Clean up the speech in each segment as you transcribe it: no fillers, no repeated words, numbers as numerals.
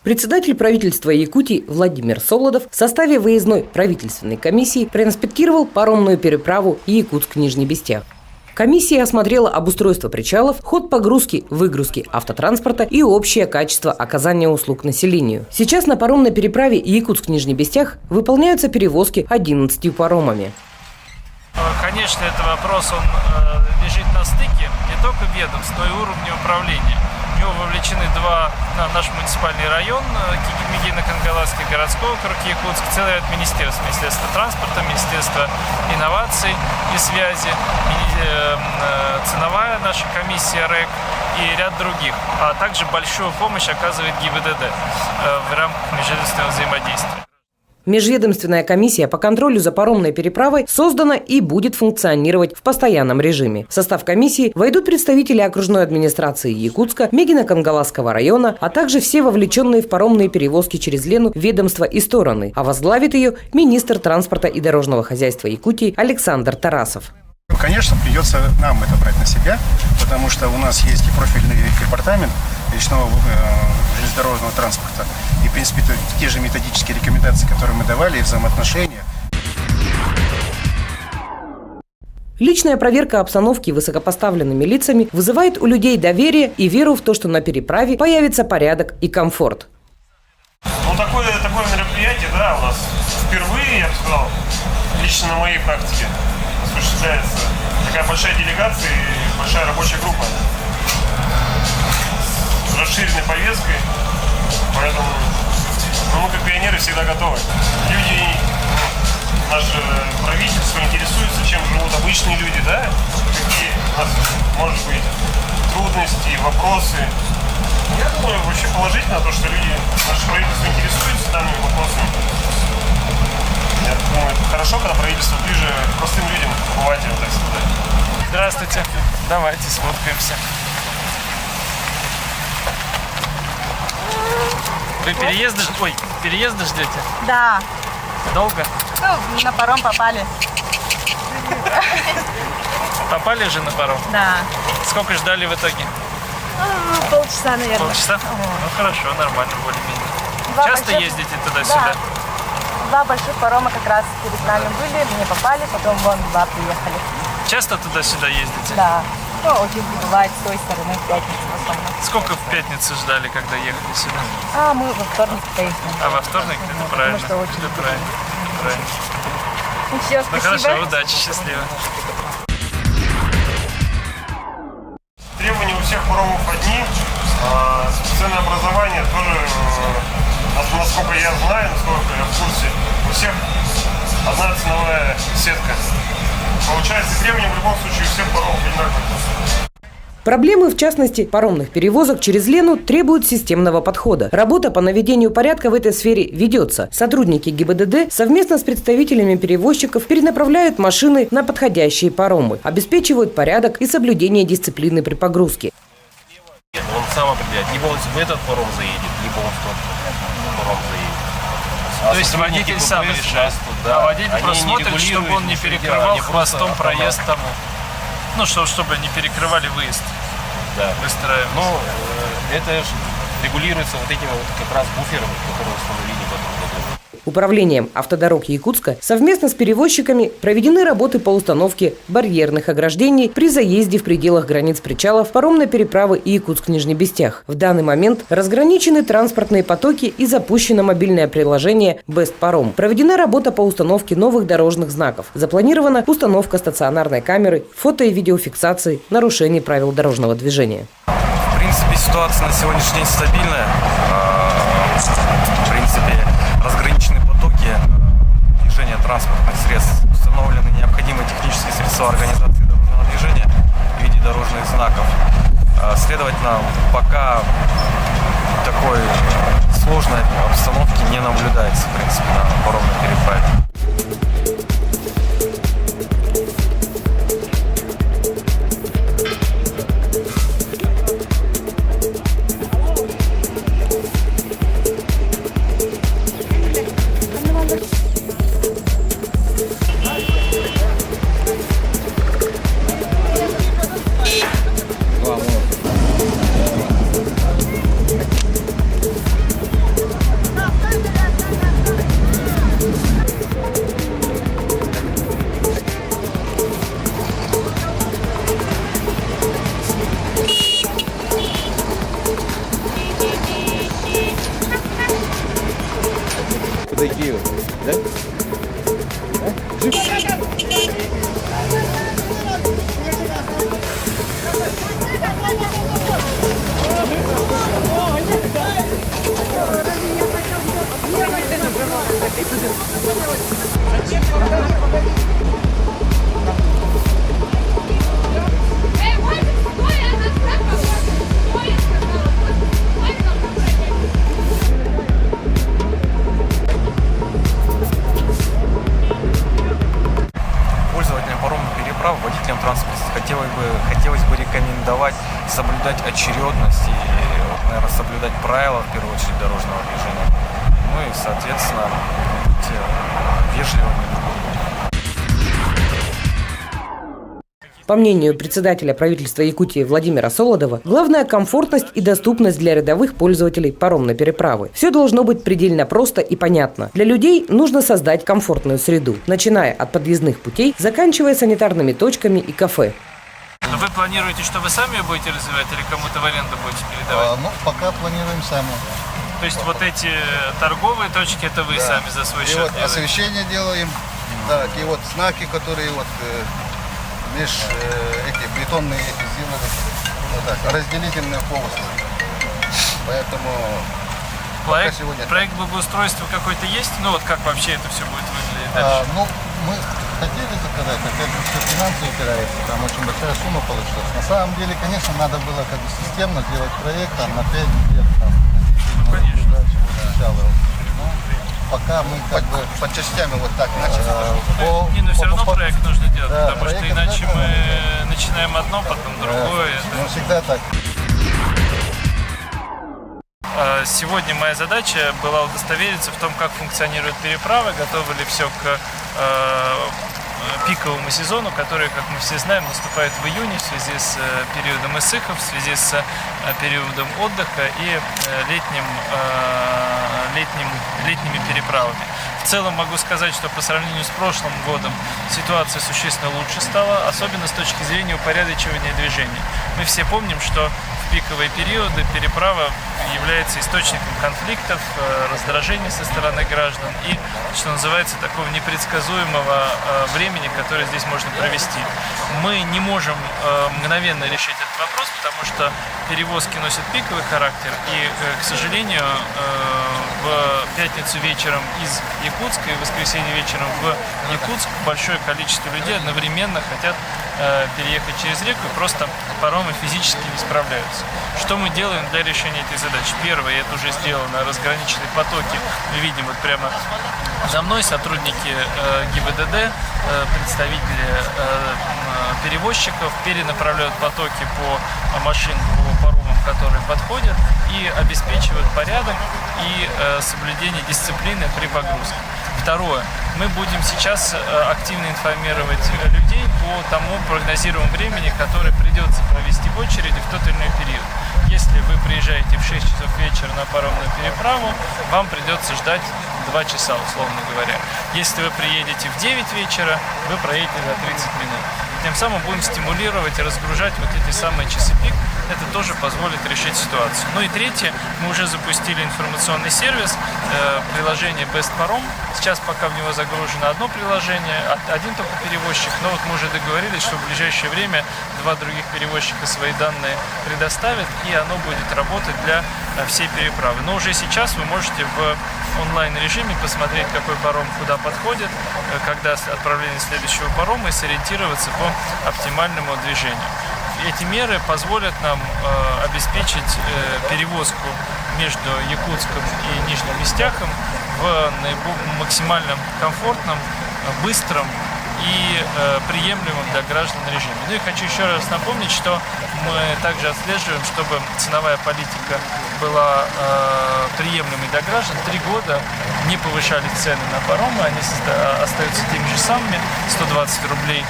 Председатель правительства Якутии Владимир Солодов в составе выездной правительственной комиссии проинспектировал паромную переправу Якутск-Нижний Бестях. Комиссия осмотрела обустройство причалов, ход погрузки, выгрузки автотранспорта и общее качество оказания услуг населению. Сейчас на паромной переправе Якутск-Нижний Бестях выполняются перевозки 11 паромами. Конечно, этот вопрос он лежит на стыке не только ведомств, но и уровня управления. В него вовлечены наш муниципальный район, Кигимигино-Кангаласский городской округ Якутск, целый ряд министерств, Министерство транспорта, Министерство инноваций и связи, ценовая наша комиссия РЭК и ряд других. А также большую помощь оказывает ГИБДД в рамках межведомственного взаимодействия. Межведомственная комиссия по контролю за паромной переправой создана и будет функционировать в постоянном режиме. В состав комиссии войдут представители окружной администрации Якутска, Мегино-Кангаласского района, а также все вовлеченные в паромные перевозки через Лену ведомства и стороны. А возглавит ее министр транспорта и дорожного хозяйства Якутии Александр Тарасов. Конечно, придется нам это брать на себя, потому что у нас есть и профильный департамент речного железнодорожного транспорта, и, в принципе, те же методические рекомендации, которые мы давали, и взаимоотношения. Личная проверка обстановки высокопоставленными лицами вызывает у людей доверие и веру в то, что на переправе появится порядок и комфорт. Ну, такое мероприятие, да, у нас впервые, я бы сказал, лично на моей практике осуществляется такая большая делегация и большая рабочая группа с расширенной повесткой, поэтому мы как пионеры всегда готовы. Люди, наше правительство интересуется, чем живут обычные люди, да, какие у нас, может быть, трудности, вопросы. Я думаю, вообще положительно то, что люди, наше правительство интересуется данными вопросами. Я думаю, это хорошо, когда правительство ближе к простым людям, обывателям, так сказать. Здравствуйте. Давайте сфоткаемся. Вы переезда ждете? Да. Долго? Ну, на паром попали. Попали же на паром? Да. Сколько ждали в итоге? Полчаса, наверное. Полчаса? Ну хорошо, нормально, более-менее. Часто ездите туда-сюда? Да. Два больших парома как раз перед нами были, не попали, потом вон два приехали. Часто туда-сюда ездите? Да. Ну, очень бывает с той стороны в пятницу в основном. Сколько в пятницу ждали, когда ехали сюда? Мы во вторник поехали. А во вторник? Это правильно. Потому что очень это правильно. Правильно. Ну, все, Ну спасибо. хорошо, удачи, счастливо. Требования у всех паромов одни, ценообразование тоже, насколько я знаю, насколько я в курсе, у всех одна ценовая сетка. Получается, требования в любом случае у всех паромов одинаковые. Проблемы, в частности, паромных перевозок через Лену, требуют системного подхода. Работа по наведению порядка в этой сфере ведется. Сотрудники ГИБДД совместно с представителями перевозчиков перенаправляют машины на подходящие паромы, обеспечивают порядок и соблюдение дисциплины при погрузке. Он сам определяет, либо он в этот паром заедет, либо он в тот паром заедет. То есть водитель сам решает, да, а водитель просто смотрит, чтобы он не перекрывал хвостом проезд тому. Ну, чтобы не перекрывали выезд. Да. Выстраиваем. Ну, это регулируется вот этими вот как раз буферами, которые установили в этом году. Управлением автодорог Якутска совместно с перевозчиками проведены работы по установке барьерных ограждений при заезде в пределах границ причалов паромной переправы Якутск-Нижний Бестях. В данный момент разграничены транспортные потоки и запущено мобильное приложение Best Паром. Проведена работа по установке новых дорожных знаков. Запланирована установка стационарной камеры, фото- и видеофиксации нарушений правил дорожного движения. В принципе, ситуация на сегодняшний день стабильная. В принципе, разграничены потоки движения транспортных средств, установлены необходимые технические средства организации дорожного движения в виде дорожных знаков. Следовательно, пока такой сложной обстановки не наблюдается, в принципе, на паромной переправе. Пользователям паромных переправ, водителям транспорта хотелось бы рекомендовать соблюдать очередность и, наверное, соблюдать правила, в первую очередь, дорожного движения. Ну и, соответственно, быть вежливыми. По мнению председателя правительства Якутии Владимира Солодова, главная комфортность и доступность для рядовых пользователей паромной переправы. Все должно быть предельно просто и понятно. Для людей нужно создать комфортную среду, начиная от подъездных путей, заканчивая санитарными точками и кафе. Но вы планируете, что вы сами будете развивать или кому-то в аренду будете передавать? Ну, пока планируем сами. То есть вот эти торговые точки, это вы сами за свой И счет вот делаете? освещение делаем, так, и вот знаки, которые вот эти бетонные сделаны, вот так, разделительные полосы. Поэтому Проект благоустройства какой-то есть? Ну вот как вообще это все будет выглядеть дальше? Ну, мы хотели заказать, опять же, все финансы упирается, там очень большая сумма получилась. На самом деле, конечно, надо было как бы системно сделать проект там, на 5 лет, там, на 10 конечно. дальше, сначала. Пока мы как бы по частями вот так начали. Но все равно проект нужно делать, да, потому что иначе мы начинаем одно, потом другое. Ну, всегда так. Сегодня моя задача была удостовериться в том, как функционирует переправа, готовы ли все к пиковому сезону, который, как мы все знаем, наступает в июне в связи с периодом исыхов, в связи с периодом отдыха и летними переправами. В целом могу сказать, что по сравнению с прошлым годом ситуация существенно лучше стала, особенно с точки зрения упорядочивания движения. Мы все помним, что в пиковые периоды переправа является источником конфликтов, раздражений со стороны граждан и, что называется, такого непредсказуемого времени, которое здесь можно провести. Мы не можем мгновенно решить этот вопрос, потому что перевозки носят пиковый характер, и, к сожалению, в пятницу вечером из Якутска и в воскресенье вечером в Якутск большое количество людей одновременно хотят переехать через реку, и просто паромы физически не справляются. Что мы делаем для решения этой задачи? Первое, это уже сделано, разграниченные потоки. Мы видим вот прямо за мной сотрудники ГИБДД, представители перевозчиков перенаправляют потоки по машинам, по паромам, которые подходят, и обеспечивают порядок и соблюдение дисциплины при погрузке. Второе. Мы будем сейчас активно информировать людей по тому прогнозируемому времени, которое придется провести в очереди в тот или иной период. Если вы приезжаете в 6 часов вечера на паромную переправу, вам придется ждать 2 часа, условно говоря. Если вы приедете в 9 вечера, вы проедете за 30 минут. Тем самым будем стимулировать и разгружать вот эти самые часы пик. Это тоже позволит решить ситуацию. Ну и третье, мы уже запустили информационный сервис, приложение Best Parom. Сейчас пока в него загружено одно приложение, один только перевозчик, но вот мы уже договорились, что в ближайшее время 2 других перевозчика свои данные предоставят, и оно будет работать для всей переправы. Но уже сейчас вы можете в онлайн-режиме посмотреть, какой паром куда подходит, когда отправление следующего парома, и сориентироваться по оптимальному движению. Эти меры позволят нам обеспечить перевозку между Якутском и Нижним Местяхом в максимально комфортном, быстром и приемлемым для граждан режиме. Ну и хочу еще раз напомнить, что мы также отслеживаем, чтобы ценовая политика была приемлемой для граждан. 3 года не повышались цены на паромы, они остаются теми же самыми. 120 рублей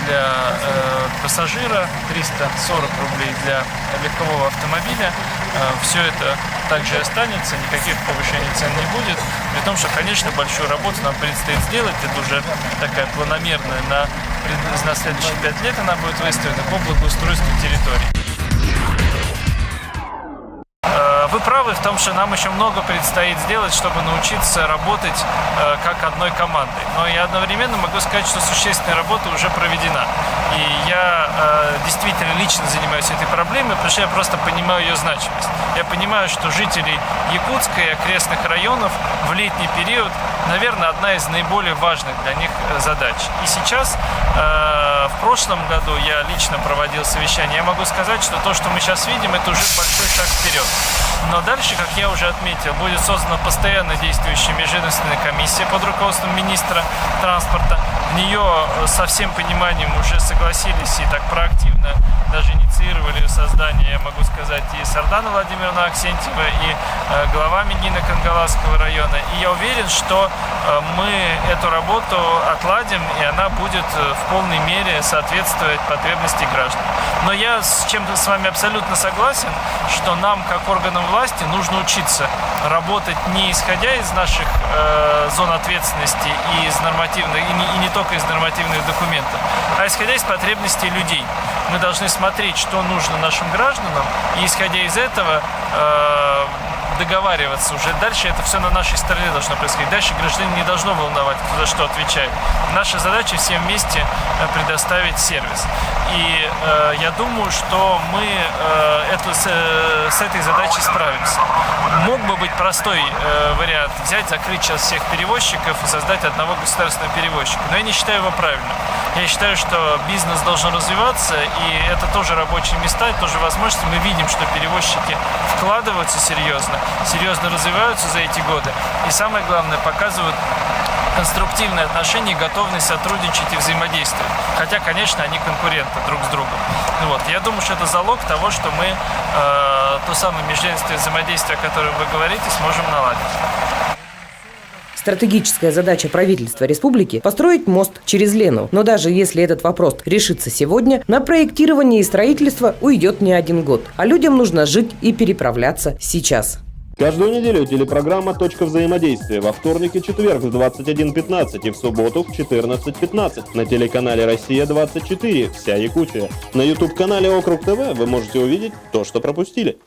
для пассажира, 340 рублей для легкового автомобиля. Все это также останется, никаких повышений цен не будет. При том, что, конечно, большую работу нам предстоит сделать. Это уже такая планомерная на следующие 5 лет она будет выставлена по благоустройству территории. Вы правы. правы в том, что нам еще много предстоит сделать, чтобы научиться работать как одной командой. Но я одновременно могу сказать, что существенная работа уже проведена. И я действительно лично занимаюсь этой проблемой, потому что я просто понимаю ее значимость. Я понимаю, что жителей Якутска и окрестных районов в летний период, наверное, одна из наиболее важных для них задач. И сейчас, в прошлом году я лично проводил совещание. Я могу сказать, что то, что мы сейчас видим, это уже большой шаг вперед. Но дальше, как я уже отметил, будет создана постоянно действующая межведомственная комиссия под руководством министра транспорта. В нее со всем пониманием уже согласились и так проактивно даже инициировали создание, я могу сказать, и Сардана Владимировна Аксентьева, и глава Мегино-Кангаласского района. И я уверен, что мы эту работу отладим, и она будет в полной мере соответствовать потребностям граждан. Но я с чем-то с вами абсолютно согласен, что нам, как органам власти, нужно учиться работать не исходя из наших зон ответственности и из нормативных, и не только из нормативных документов, а исходя из потребностей людей. Мы должны смотреть, что нужно нашим гражданам, и исходя из этого договариваться уже. Дальше это все на нашей стороне должно происходить. Дальше гражданин не должно волновать, кто за что отвечает. Наша задача всем вместе предоставить сервис. И я думаю, что мы с этой задачей справимся. Мог бы быть простой вариант взять, закрыть сейчас всех перевозчиков и создать одного государственного перевозчика. Но я не считаю его правильным. Я считаю, что бизнес должен развиваться, и это тоже рабочие места, это тоже возможности. Мы видим, что перевозчики вкладываются серьезно развиваются за эти годы. И самое главное, показывают конструктивные отношения и готовность сотрудничать и взаимодействовать. Хотя, конечно, они конкуренты друг с другом. Вот. Я думаю, что это залог того, что мы то самое межведомственное взаимодействие, о котором вы говорите, сможем наладить. Стратегическая задача правительства республики – построить мост через Лену. Но даже если этот вопрос решится сегодня, на проектирование и строительство уйдет не один год. А людям нужно жить и переправляться сейчас. Каждую неделю телепрограмма «Точка взаимодействия» во вторник и четверг в 21:15 и в субботу в 14:15 на телеканале «Россия-24» вся Якутия. На YouTube-канале «Округ ТВ» вы можете увидеть то, что пропустили.